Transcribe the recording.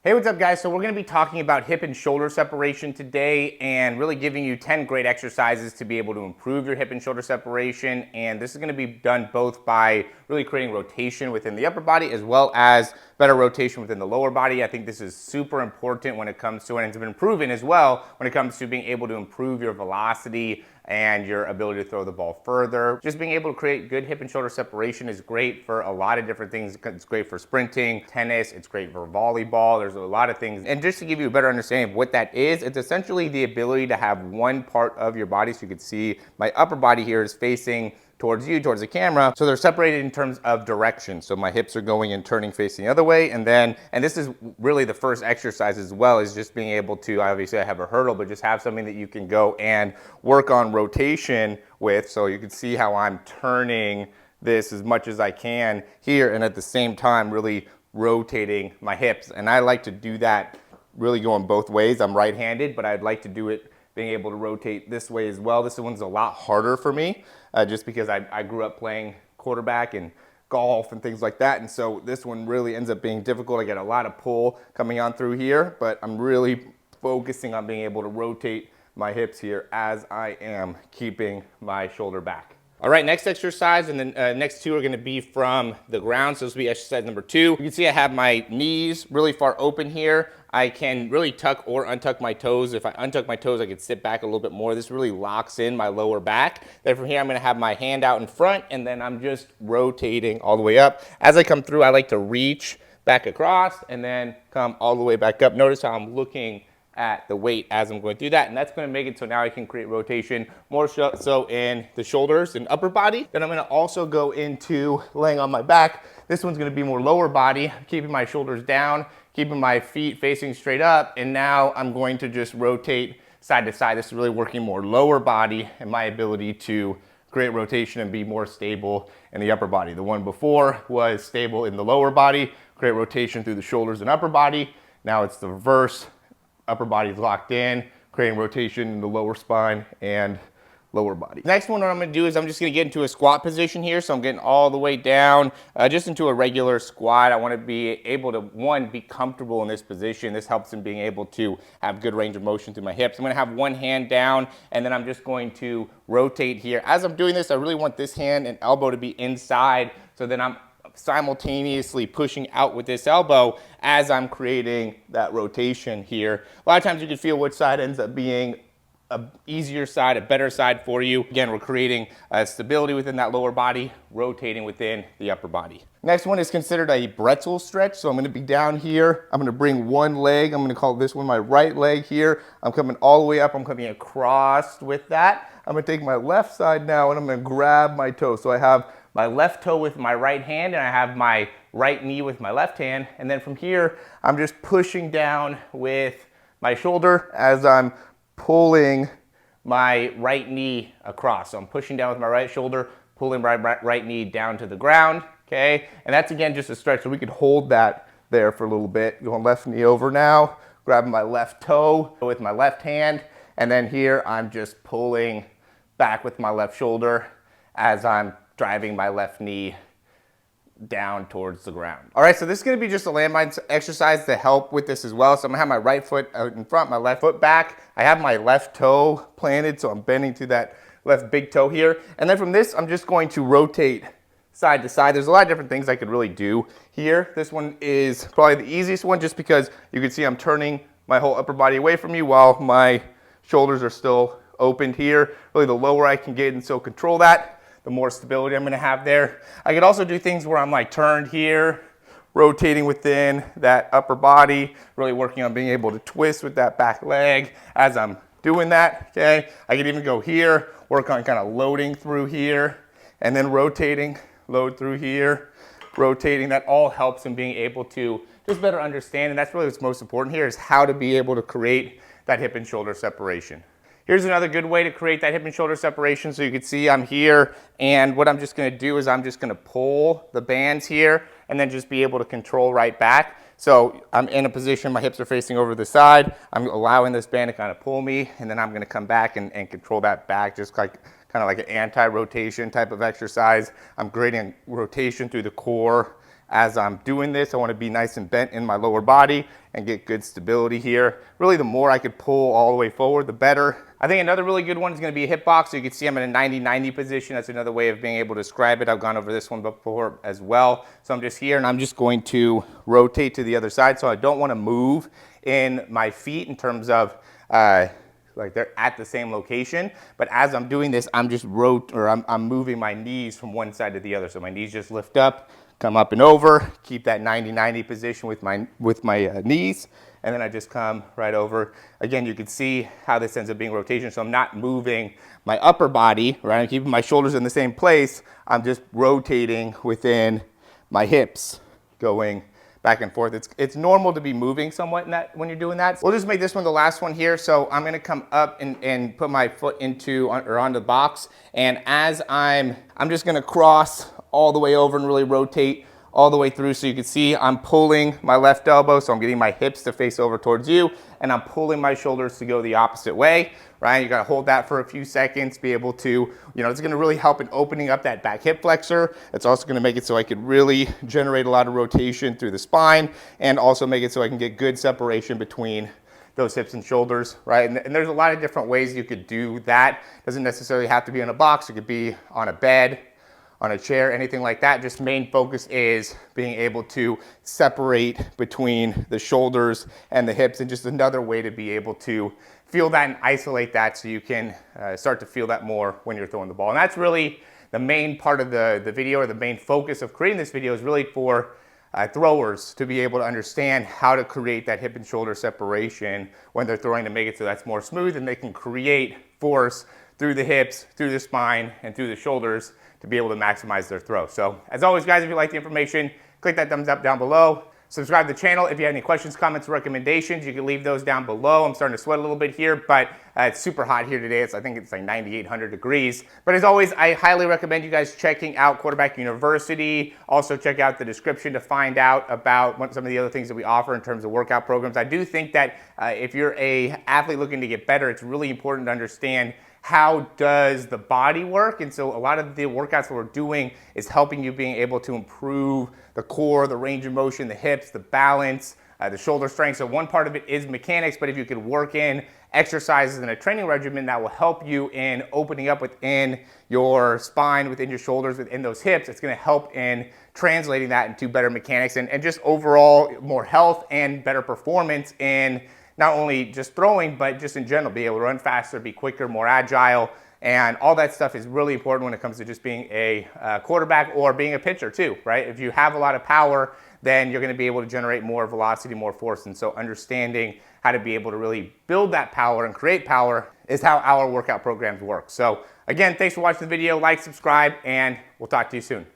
Hey, what's up guys? So we're going to be talking about hip and shoulder separation today and really giving you 10 great exercises to be able to improve your hip and shoulder separation. And this is going to be done both by really creating rotation within the upper body as well as better rotation within the lower body. I think this is super important when it comes to, and it's been proven as well, when it comes to being able to improve your velocity and your ability to throw the ball further. Just being able to create good hip and shoulder separation is great for a lot of different things. It's great for sprinting, tennis, it's great for volleyball. There's a lot of things. And just to give you a better understanding of what that is, it's essentially the ability to have one part of your body. So you can see my upper body here is facing towards you, towards the camera. So they're separated in terms of direction. So my hips are going and turning facing the other way. And this is really the first exercise as well, is just being able to, obviously I have a hurdle, but just have something that you can go and work on rotation with. So you can see how I'm turning this as much as I can here, and at the same time really rotating my hips. And I like to do that really going both ways. I'm right-handed, but I'd like to do it being able to rotate this way as well. This one's a lot harder for me just because I grew up playing quarterback and golf and things like that. And so this one really ends up being difficult. I get a lot of pull coming on through here, but I'm really focusing on being able to rotate my hips here as I am keeping my shoulder back. All right, next exercise, and then next two are gonna be from the ground. So this will be exercise number 2. You can see I have my knees really far open here. I can really tuck or untuck my toes. If I untuck my toes, I can sit back a little bit more. This really locks in my lower back. Then from here, I'm gonna have my hand out in front, and then I'm just rotating all the way up. As I come through, I like to reach back across and then come all the way back up. Notice how I'm looking at the weight as I'm going through that, and that's going to make it so now I can create rotation more so in the shoulders and upper body. Then I'm going to also go into laying on my back. This one's going to be more lower body, keeping my shoulders down, keeping my feet facing straight up, and now I'm going to just rotate side to side. This is really working more lower body and my ability to create rotation and be more stable in the upper body. The one before was stable in the lower body, create rotation through the shoulders and upper body. Now it's the reverse. Upper body is locked in, creating rotation in the lower spine and lower body. Next one, what I'm gonna do is I'm just gonna get into a squat position here. So I'm getting all the way down, just into a regular squat. I wanna be able to, one, be comfortable in this position. This helps in being able to have good range of motion through my hips. I'm gonna have one hand down, and then I'm just going to rotate here. As I'm doing this, I really want this hand and elbow to be inside, so then I'm simultaneously pushing out with this elbow as I'm creating that rotation here. A lot of times you can feel which side ends up being an easier side, a better side for you. Again, we're creating stability within that lower body, rotating within the upper body. Next one is considered a pretzel stretch. So I'm gonna be down here. I'm gonna bring one leg. I'm gonna call this one my right leg here. I'm coming all the way up. I'm coming across with that. I'm gonna take my left side now and I'm gonna grab my toe. So I have my left toe with my right hand, and I have my right knee with my left hand. And then from here, I'm just pushing down with my shoulder as I'm pulling my right knee across. So I'm pushing down with my right shoulder, pulling my right knee down to the ground, okay? And that's, again, just a stretch. So we could hold that there for a little bit. Going left knee over now, grabbing my left toe with my left hand. And then here, I'm just pulling back with my left shoulder as I'm driving my left knee down towards the ground. All right, so this is gonna be just a landmine exercise to help with this as well. So I'm gonna have my right foot out in front, my left foot back. I have my left toe planted, so I'm bending to that left big toe here. And then from this, I'm just going to rotate side to side. There's a lot of different things I could really do here. This one is probably the easiest one just because you can see I'm turning my whole upper body away from you while my shoulders are still opened here. Really the lower I can get and still control that, the more stability I'm gonna have there. I could also do things where I'm like turned here, rotating within that upper body, really working on being able to twist with that back leg as I'm doing that, okay? I could even go here, work on kind of loading through here, and then rotating, load through here, rotating. That all helps in being able to just better understand, and that's really what's most important here, is how to be able to create that hip and shoulder separation. Here's another good way to create that hip and shoulder separation. So you can see I'm here, and what I'm just gonna do is I'm just gonna pull the bands here and then just be able to control right back. So I'm in a position, my hips are facing over the side. I'm allowing this band to kind of pull me, and then I'm gonna come back and control that back, just like kind of like an anti-rotation type of exercise. I'm creating rotation through the core as I'm doing this. I want to be nice and bent in my lower body and get good stability here. Really, the more I could pull all the way forward, the better. I think another really good one is going to be a hip box. So you can see I'm in a 90-90 position. That's another way of being able to describe it. I've gone over this one before as well. So I'm just here and I'm just going to rotate to the other side. So I don't want to move in my feet in terms of like they're at the same location, but as I'm doing this, I'm just I'm moving my knees from one side to the other. So my knees just lift up, come up and over, keep that 90-90 position with my knees, and then I just come right over. Again, you can see how this ends up being rotation. So I'm not moving my upper body, right? I'm keeping my shoulders in the same place. I'm just rotating within my hips, going back and forth. It's normal to be moving somewhat in that when you're doing that. We'll just make this one the last one here. So I'm gonna come up and put my foot onto the box. And as I'm just gonna cross all the way over and really rotate all the way through. So you can see I'm pulling my left elbow, so I'm getting my hips to face over towards you, and I'm pulling my shoulders to go the opposite way, right? You gotta hold that for a few seconds, be able to, it's gonna really help in opening up that back hip flexor. It's also gonna make it so I could really generate a lot of rotation through the spine, and also make it so I can get good separation between those hips and shoulders, right? And there's a lot of different ways you could do that. Doesn't necessarily have to be in a box. It could be on a bed, on a chair, anything like that. Just main focus is being able to separate between the shoulders and the hips, and just another way to be able to feel that and isolate that so you can start to feel that more when you're throwing the ball. And that's really the main part of the video, or the main focus of creating this video, is really for throwers to be able to understand how to create that hip and shoulder separation when they're throwing, to make it so that's more smooth and they can create force through the hips, through the spine, and through the shoulders to be able to maximize their throw. So as always, guys, if you like the information, click that thumbs up down below. Subscribe to the channel. If you have any questions, comments, recommendations, you can leave those down below. I'm starting to sweat a little bit here, but it's super hot here today. I think it's like 9,800 degrees. But as always, I highly recommend you guys checking out Quarterback University. Also check out the description to find out about some of the other things that we offer in terms of workout programs. I do think that if you're an athlete looking to get better, it's really important to understand how does the body work. And so a lot of the workouts that we're doing is helping you being able to improve the core, the range of motion, the hips, the balance, the shoulder strength. So one part of it is mechanics, but if you could work in exercises and a training regimen that will help you in opening up within your spine, within your shoulders, within those hips, it's gonna help in translating that into better mechanics and just overall more health and better performance in not only just throwing, but just in general, be able to run faster, be quicker, more agile, and all that stuff is really important when it comes to just being a quarterback or being a pitcher too, right? If you have a lot of power, then you're gonna be able to generate more velocity, more force. And so understanding how to be able to really build that power and create power is how our workout programs work. So again, thanks for watching the video, like, subscribe, and we'll talk to you soon.